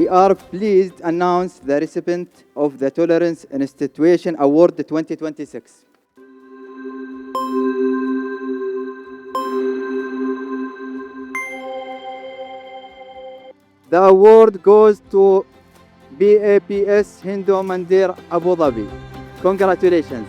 we are pleased to announce the recipient of the Tolerance Institution Award 2026. The award goes to BAPS Hindu Mandir, Abu Dhabi. Congratulations.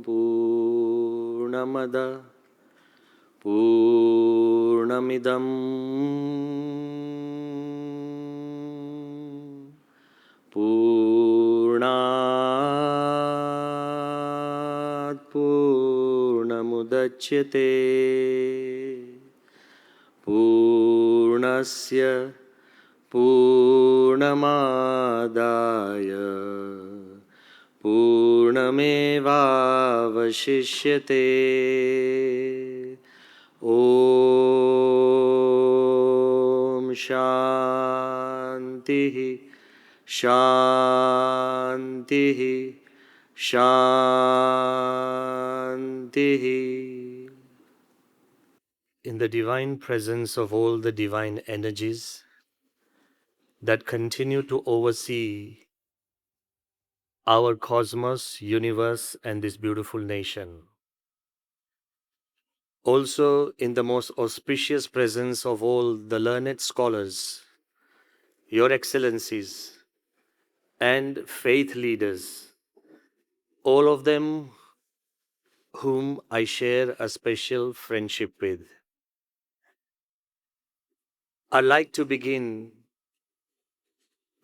Purnamada Purnamidam Purnat Purnamudachyate Purnasya Purnamadaya Purnamevavashishyate. Om Shantihi Shantihi Shantihi. In the divine presence of all the divine energies that continue to oversee our cosmos, universe, and this beautiful nation. Also, in the most auspicious presence of all the learned scholars, Your Excellencies, and faith leaders, all of them whom I share a special friendship with. I'd like to begin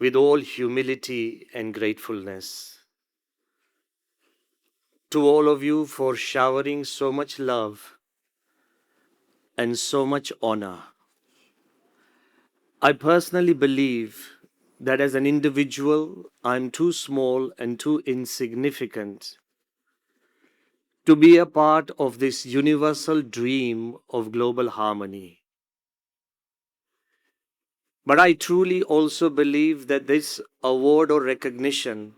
with all humility and gratefulness to all of you for showering so much love and so much honor. I personally believe that as an individual, I'm too small and too insignificant to be a part of this universal dream of global harmony. But I truly also believe that this award or recognition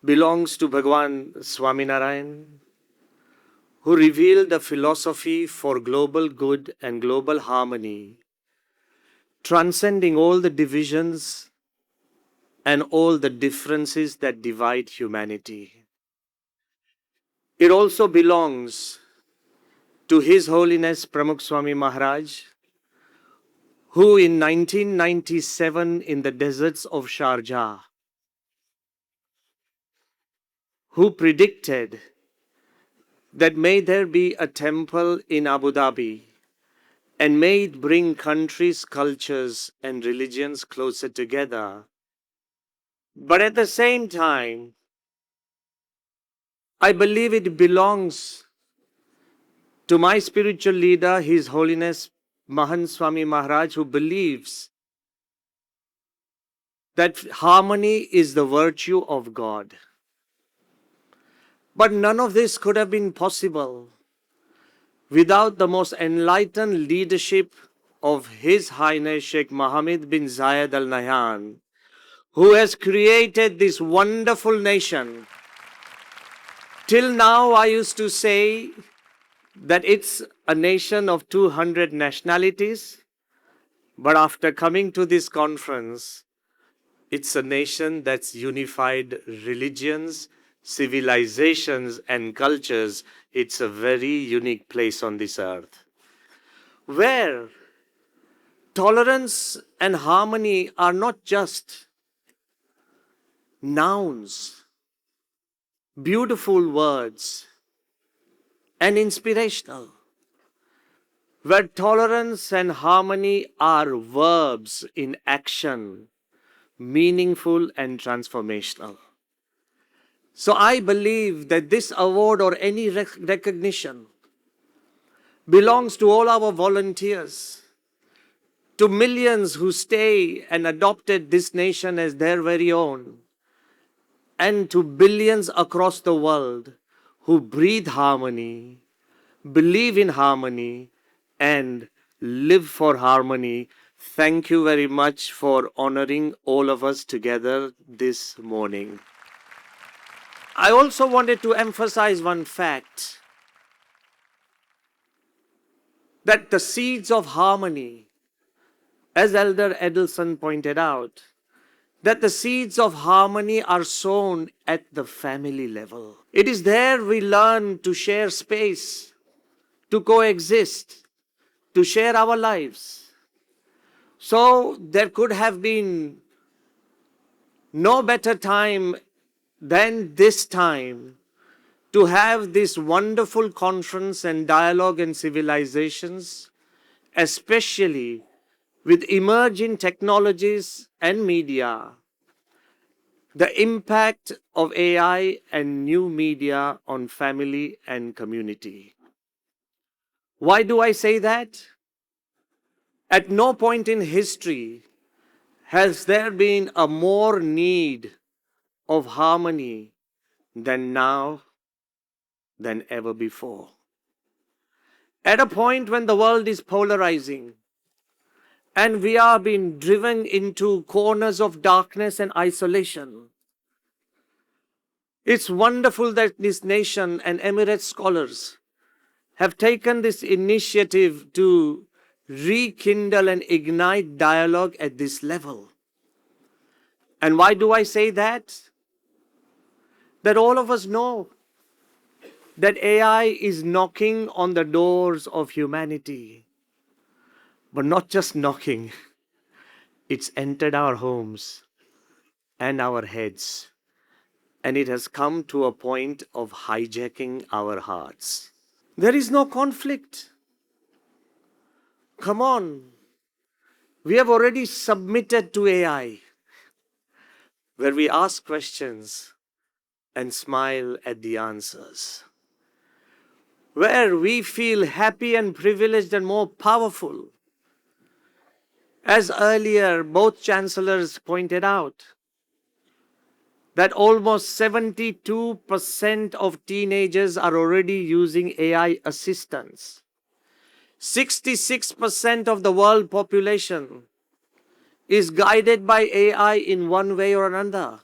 belongs to Bhagwan Swaminarayan, who revealed a philosophy for global good and global harmony, transcending all the divisions and all the differences that divide humanity. It also belongs to His Holiness Pramukh Swami Maharaj, who in 1997 in the deserts of Sharjah, who predicted that may there be a temple in Abu Dhabi and may it bring countries, cultures, and religions closer together. But at the same time, I believe it belongs to my spiritual leader, His Holiness Mahan Swami Maharaj, who believes that harmony is the virtue of God. But none of this could have been possible without the most enlightened leadership of His Highness Sheikh Mohammed bin Zayed Al Nahyan, who has created this wonderful nation. Till now, I used to say that it's a nation of 200 nationalities, but after coming to this conference, it's a nation that's unified religions, civilizations, and cultures. It's a very unique place on this earth, where tolerance and harmony are not just nouns, beautiful words, and inspirational, where tolerance and harmony are verbs in action, meaningful and transformational. So I believe that this award or any recognition belongs to all our volunteers, to millions who stay and adopted this nation as their very own, and to billions across the world who breathe harmony, believe in harmony, and live for harmony. Thank you very much for honoring all of us together this morning. I also wanted to emphasize one fact, that the seeds of harmony, as Elder Edelson pointed out, that the seeds of harmony are sown at the family level. It is there we learn to share space, to coexist, to share our lives. So there could have been no better time than this time to have this wonderful conference and dialogue in civilizations, especially with emerging technologies and media, the impact of AI and new media on family and community. Why do I say that? At no point in history has there been a more need of harmony than now, than ever before. At a point when the world is polarizing and we are being driven into corners of darkness and isolation, it's wonderful that this nation and Emirates scholars have taken this initiative to rekindle and ignite dialogue at this level. And why do I say that? That all of us know that AI is knocking on the doors of humanity. But not just knocking, it's entered our homes and our heads. And it has come to a point of hijacking our hearts. There is no conflict. Come on. We have already submitted to AI, where we ask questions and smile at the answers, where we feel happy and privileged and more powerful. As earlier both chancellors pointed out, that almost 72% of teenagers are already using AI assistants. 66% of the world population is guided by AI in one way or another.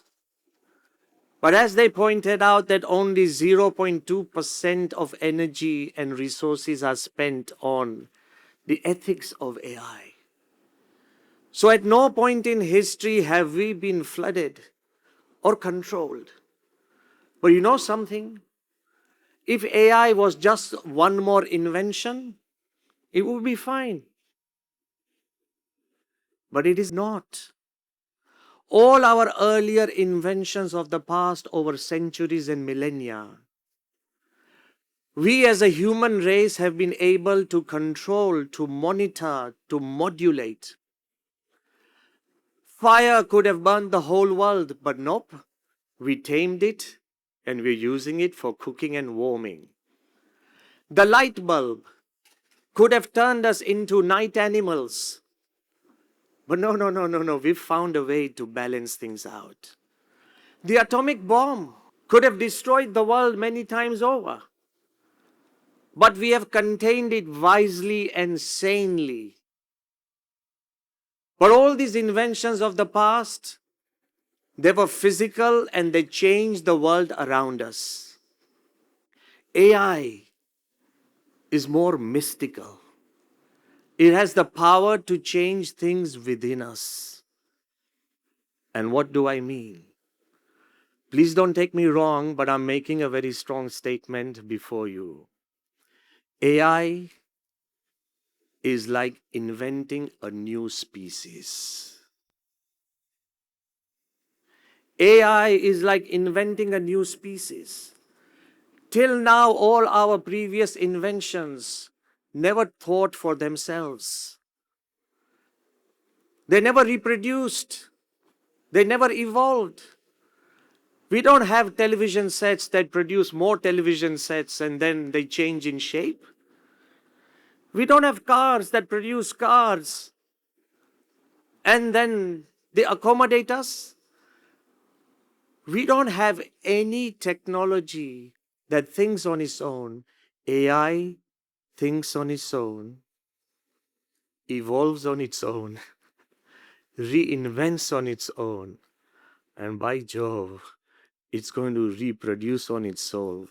But as they pointed out, that only 0.2% of energy and resources are spent on the ethics of AI. So at no point in history have we been flooded or controlled. But you know something? If AI was just one more invention, it would be fine. But it is not. All our earlier inventions of the past over centuries and millennia, we as a human race have been able to control, to monitor, to modulate. Fire could have burned the whole world, but nope. We tamed it and we're using it for cooking and warming. The light bulb could have turned us into night animals. But no. We've found a way to balance things out. The atomic bomb could have destroyed the world many times over. But we have contained it wisely and sanely. But all these inventions of the past, they were physical and they changed the world around us. AI is more mystical. It has the power to change things within us. And what do I mean? Please don't take me wrong, but I'm making a very strong statement before you. AI is like inventing a new species. AI is like inventing a new species. Till now, all our previous inventions never thought for themselves. They never reproduced. They never evolved. We don't have television sets that produce more television sets and then they change in shape. We don't have cars that produce cars and then they accommodate us. We don't have any technology that thinks on its own. AI thinks on its own, evolves on its own, reinvents on its own, and by Jove, it's going to reproduce on its soul.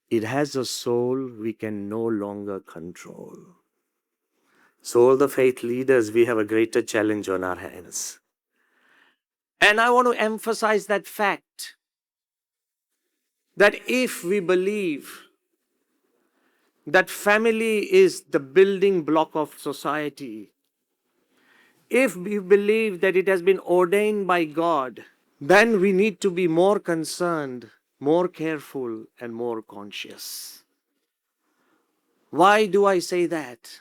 It has a soul we can no longer control. So, all the faith leaders, we have a greater challenge on our hands. And I want to emphasize that fact that if we believe that family is the building block of society, if we believe that it has been ordained by God, then we need to be more concerned, more careful, and more conscious. Why do I say that?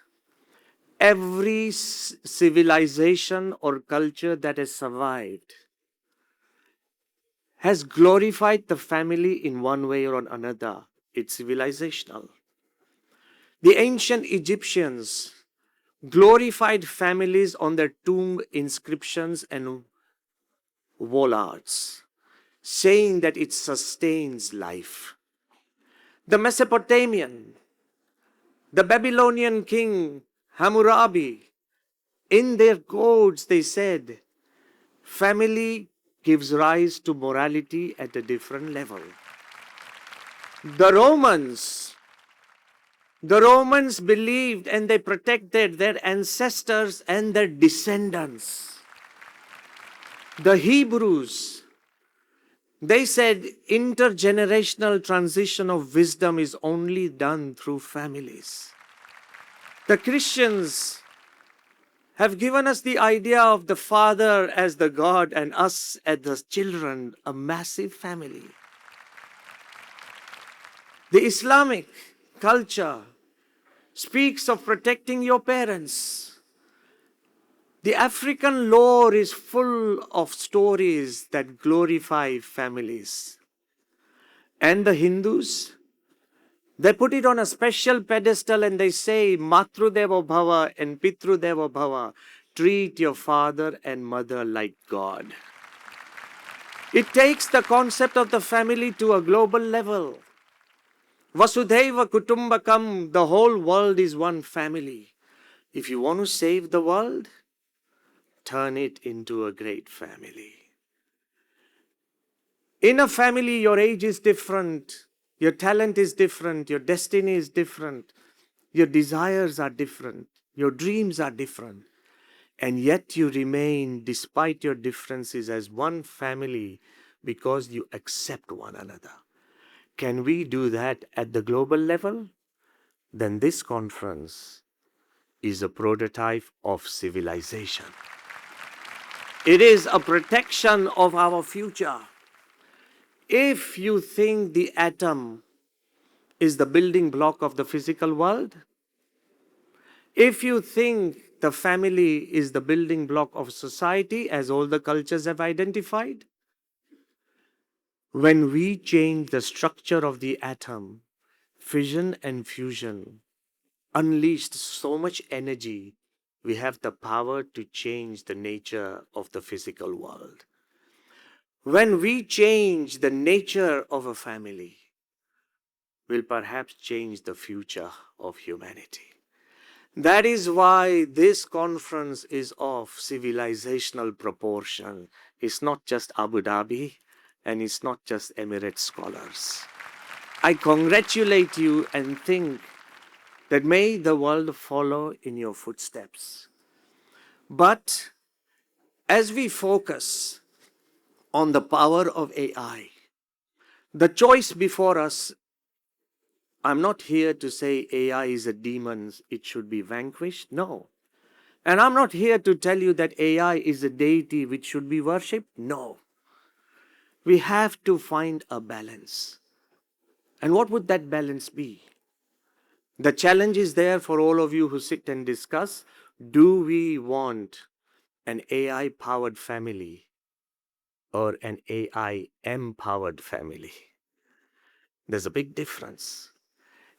Every civilization or culture that has survived has glorified the family in one way or another. It's civilizational. The ancient Egyptians glorified families on their tomb inscriptions and wall arts, saying that it sustains life. The Mesopotamian, the Babylonian king Hammurabi, in their codes they said, family gives rise to morality at a different level. The Romans believed and they protected their ancestors and their descendants. The Hebrews, they said intergenerational transition of wisdom is only done through families. The Christians have given us the idea of the Father as the God and us as the children, a massive family. The Islamic culture speaks of protecting your parents. The African lore is full of stories that glorify families. And the Hindus, they put it on a special pedestal and they say, Matru Devo Bhava and Pitru Devo Bhava. Treat your father and mother like God. It takes the concept of the family to a global level. Vasudhaiva Kutumbakam, the whole world is one family. If you want to save the world, turn it into a great family. In a family, your age is different, your talent is different, your destiny is different, your desires are different, your dreams are different. And yet you remain, despite your differences, as one family because you accept one another. Can we do that at the global level? Then this conference is a prototype of civilization. It is a protection of our future. If you think the atom is the building block of the physical world, if you think the family is the building block of society, as all the cultures have identified, when we change the structure of the atom, fission and fusion unleashed so much energy, we have the power to change the nature of the physical world. When we change the nature of a family, we'll perhaps change the future of humanity. That is why this conference is of civilizational proportion. It's not just Abu Dhabi and it's not just Emirates scholars. I congratulate you and think that may the world follow in your footsteps. But as we focus on the power of AI, the choice before us, I'm not here to say AI is a demon, it should be vanquished. No. And I'm not here to tell you that AI is a deity which should be worshipped. No. We have to find a balance. And what would that balance be? The challenge is there for all of you who sit and discuss. Do we want an AI-powered family or an AI-empowered family? There's a big difference.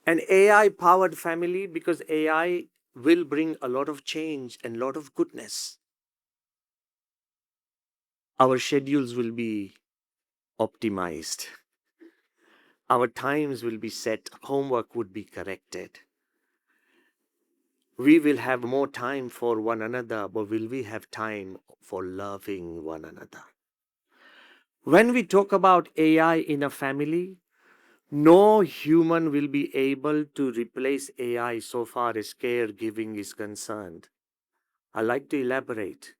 An AI-powered family, because AI will bring a lot of change and a lot of goodness. Our schedules will be optimized. Our times will be set. Homework would be corrected. We will have more time for one another, but will we have time for loving one another? When we talk about AI in a family, no human will be able to replace AI so far as caregiving is concerned. I like to elaborate.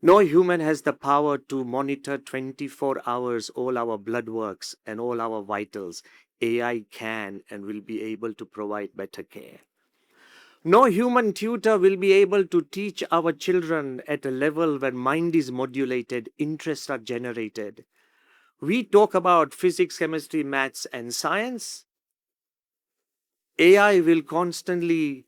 No human has the power to monitor 24 hours all our blood works and all our vitals. AI can and will be able to provide better care. No human tutor will be able to teach our children at a level where mind is modulated, interests are generated. We talk about physics, chemistry, maths, and science. AI will constantly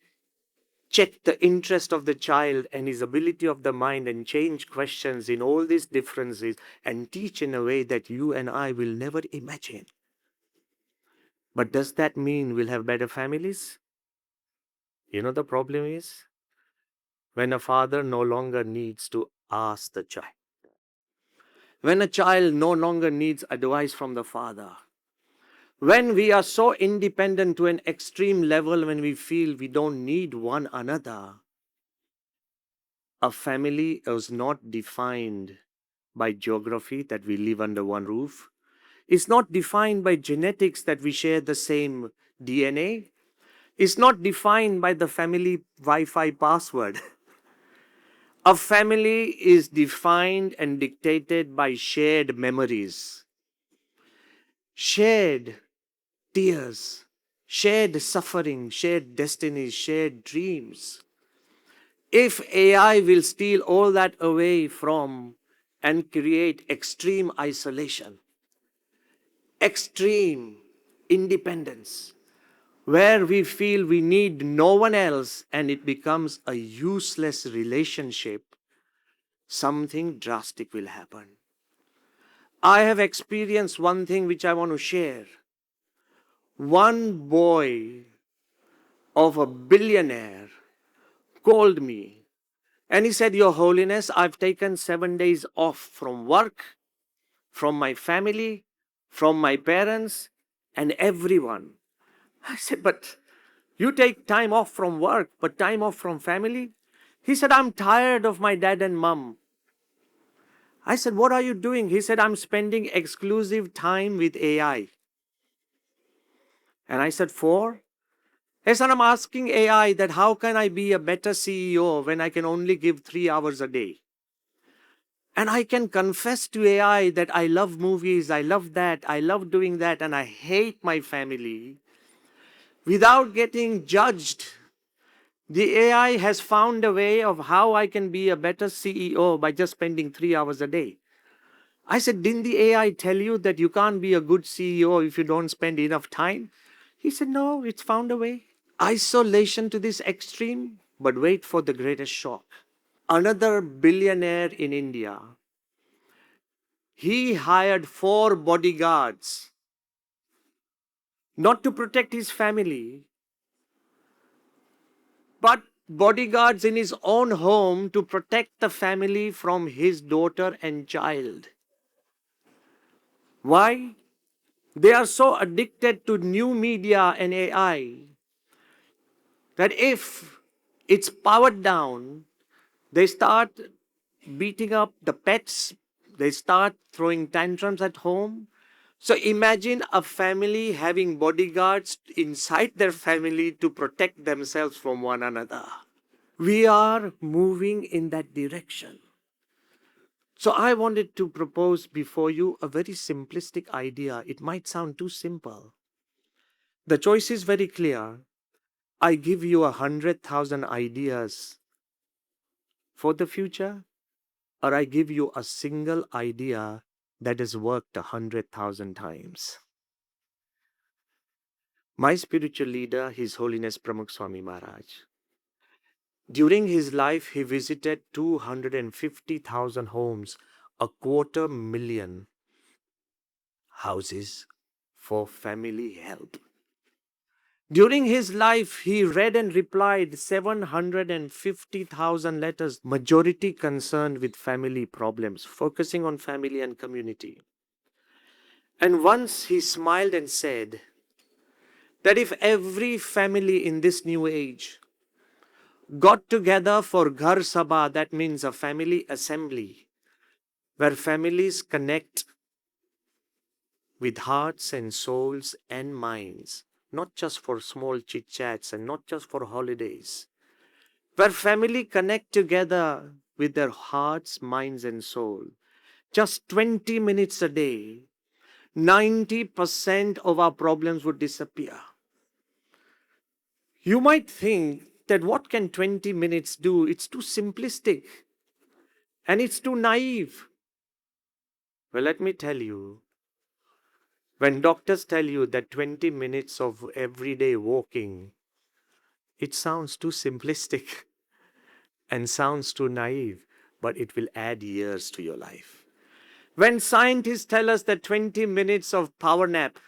check the interest of the child and his ability of the mind and change questions in all these differences and teach in a way that you and I will never imagine. But does that mean we'll have better families? You know, the problem is when a father no longer needs to ask the child, when a child no longer needs advice from the father, when we are so independent to an extreme level, when we feel we don't need one another, a family is not defined by geography that we live under one roof. It's not defined by genetics that we share the same DNA. It's not defined by the family Wi-Fi password. A family is defined and dictated by shared memories, shared tears, shared suffering, shared destinies, shared dreams. If AI will steal all that away from and create extreme isolation, extreme independence, where we feel we need no one else and it becomes a useless relationship, something drastic will happen. I have experienced one thing which I want to share. One boy of a billionaire called me and he said, Your Holiness, I've taken 7 days off from work, from my family, from my parents, and everyone. I said, But you take time off from work, but time off from family? He said, I'm tired of my dad and mom. I said, What are you doing? He said, I'm spending exclusive time with AI. And I said, For? He said, I'm asking AI that how can I be a better CEO when I can only give 3 hours a day? And I can confess to AI that I love movies, I love that, I love doing that, and I hate my family without getting judged. The AI has found a way of how I can be a better CEO by just spending 3 hours a day. I said, Didn't the AI tell you that you can't be a good CEO if you don't spend enough time? He said, No, it's found a way. Isolation to this extreme, but wait for the greatest shock. Another billionaire in India, he hired 4 bodyguards, not to protect his family, but bodyguards in his own home to protect the family from his daughter and child. Why? They are so addicted to new media and AI that if it's powered down, they start beating up the pets, they start throwing tantrums at home. So imagine a family having bodyguards inside their family to protect themselves from one another. We are moving in that direction. So I wanted to propose before you a very simplistic idea. It might sound too simple. The choice is very clear. I give you 100,000 ideas for the future, or I give you a single idea that has worked 100,000 times. My spiritual leader, His Holiness Pramukh Swami Maharaj, during his life, he visited 250,000 homes, 250,000 houses for family help. During his life, he read and replied 750,000 letters, majority concerned with family problems, focusing on family and community. And once he smiled and said that if every family in this new age got together for Ghar Sabha, that means a family assembly, where families connect with hearts and souls and minds, not just for small chit chats and not just for holidays, where family connect together with their hearts, minds, and soul. Just 20 minutes a day, 90% of our problems would disappear. You might think that what can 20 minutes do? It's too simplistic and it's too naive. Well, let me tell you, when doctors tell you that 20 minutes of everyday walking, it sounds too simplistic and sounds too naive, but it will add years to your life. When scientists tell us that 20 minutes of power nap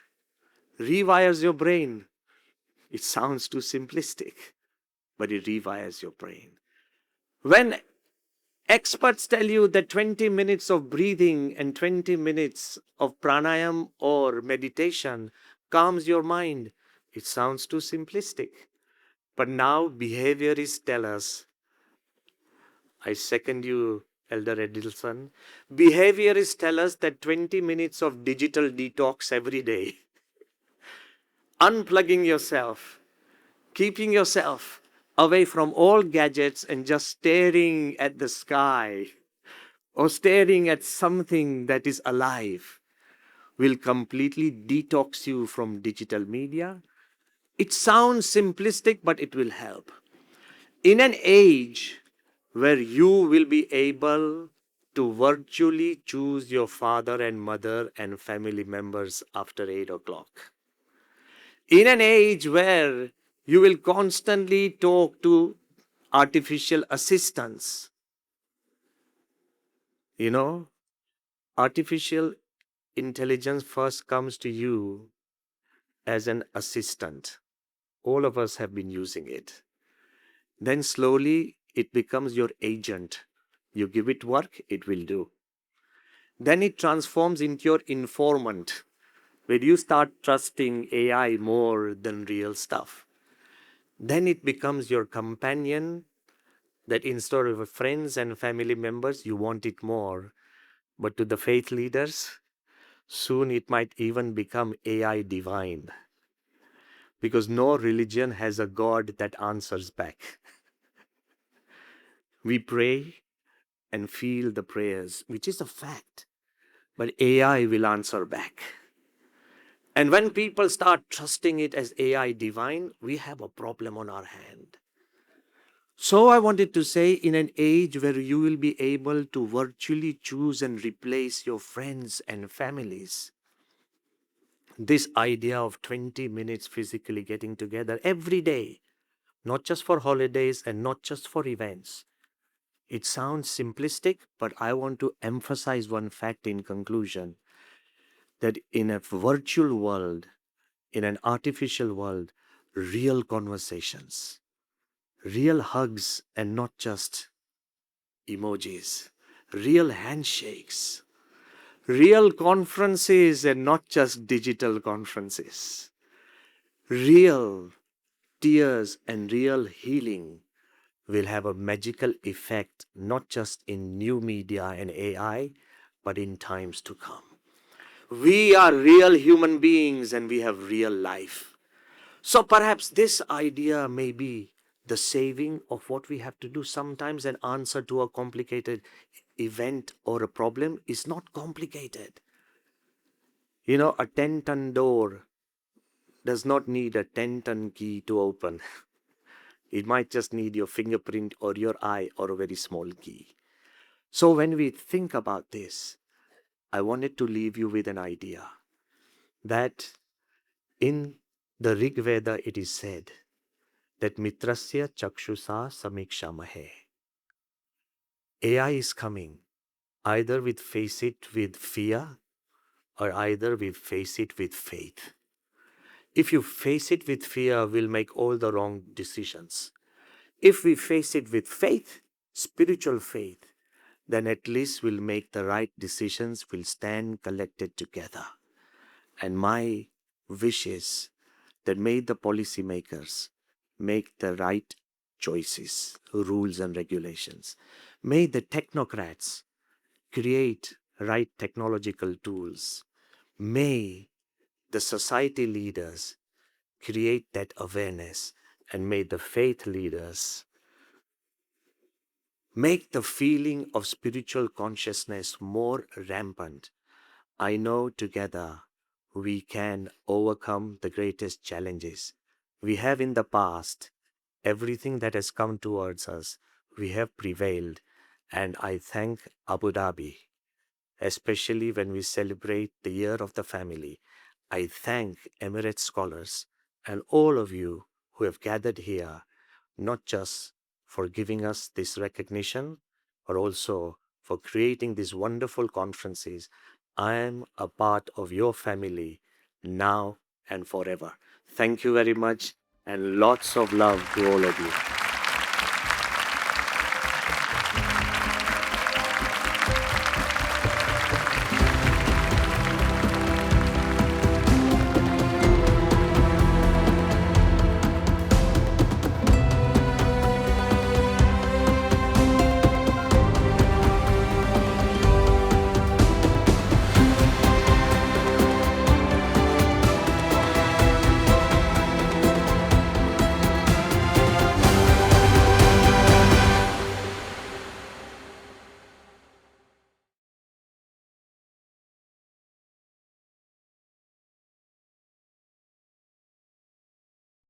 rewires your brain, it sounds too simplistic, but it rewires your brain. When experts tell you that 20 minutes of breathing and 20 minutes of pranayam or meditation calms your mind, it sounds too simplistic. But now behaviorists tell us, I second you, Elder Edelson. Behaviorists tell us that 20 minutes of digital detox every day, unplugging yourself, keeping yourself away from all gadgets and just staring at the sky or staring at something that is alive will completely detox you from digital media. It sounds simplistic, but it will help. In an age where you will be able to virtually choose your father and mother and family members after 8 o'clock. In an age where you will constantly talk to artificial assistants, you know, artificial intelligence first comes to you as an assistant. All of us have been using it. Then slowly it becomes your agent. You give it work, it will do. Then it transforms into your informant, where you start trusting AI more than real stuff. Then it becomes your companion, that instead of friends and family members, you want it more. But to the faith leaders, soon it might even become AI divine. Because no religion has a God that answers back. We pray and feel the prayers, which is a fact. But AI will answer back. And when people start trusting it as AI divine, we have a problem on our hand. So I wanted to say, in an age where you will be able to virtually choose and replace your friends and families, this idea of 20 minutes physically getting together every day, not just for holidays and not just for events. It sounds simplistic, but I want to emphasize one fact in conclusion, that in a virtual world, in an artificial world, real conversations, real hugs and not just emojis, real handshakes, real conferences and not just digital conferences, real tears and real healing will have a magical effect, not just in new media and AI, but in times to come. We are real human beings and we have real life. So perhaps this idea may be the saving of what we have to do. Sometimes an answer to a complicated event or a problem is not complicated. You know, a 10-ton door does not need a 10-ton key to open. It might just need your fingerprint or your eye or a very small key. So when we think about this, I wanted to leave you with an idea that in the Rig Veda it is said that mitrasya chakshusa samikshamahe. AI is coming. Either we face it with fear or either we face it with faith. If you face it with fear, we'll make all the wrong decisions. If we face it with faith, spiritual faith, then at least we'll make the right decisions, we'll stand collected together. And my wish is that may the policymakers make the right choices, rules and regulations. May the technocrats create right technological tools. May the society leaders create that awareness, and may the faith leaders make the feeling of spiritual consciousness more rampant. I know together we can overcome the greatest challenges. We have in the past, everything that has come towards us, we have prevailed. And I thank Abu Dhabi, especially when we celebrate the Year of the Family. I thank Emirates scholars and all of you who have gathered here, not just for giving us this recognition, but also for creating these wonderful conferences. I am a part of your family now and forever. Thank you very much, and lots of love to all of you.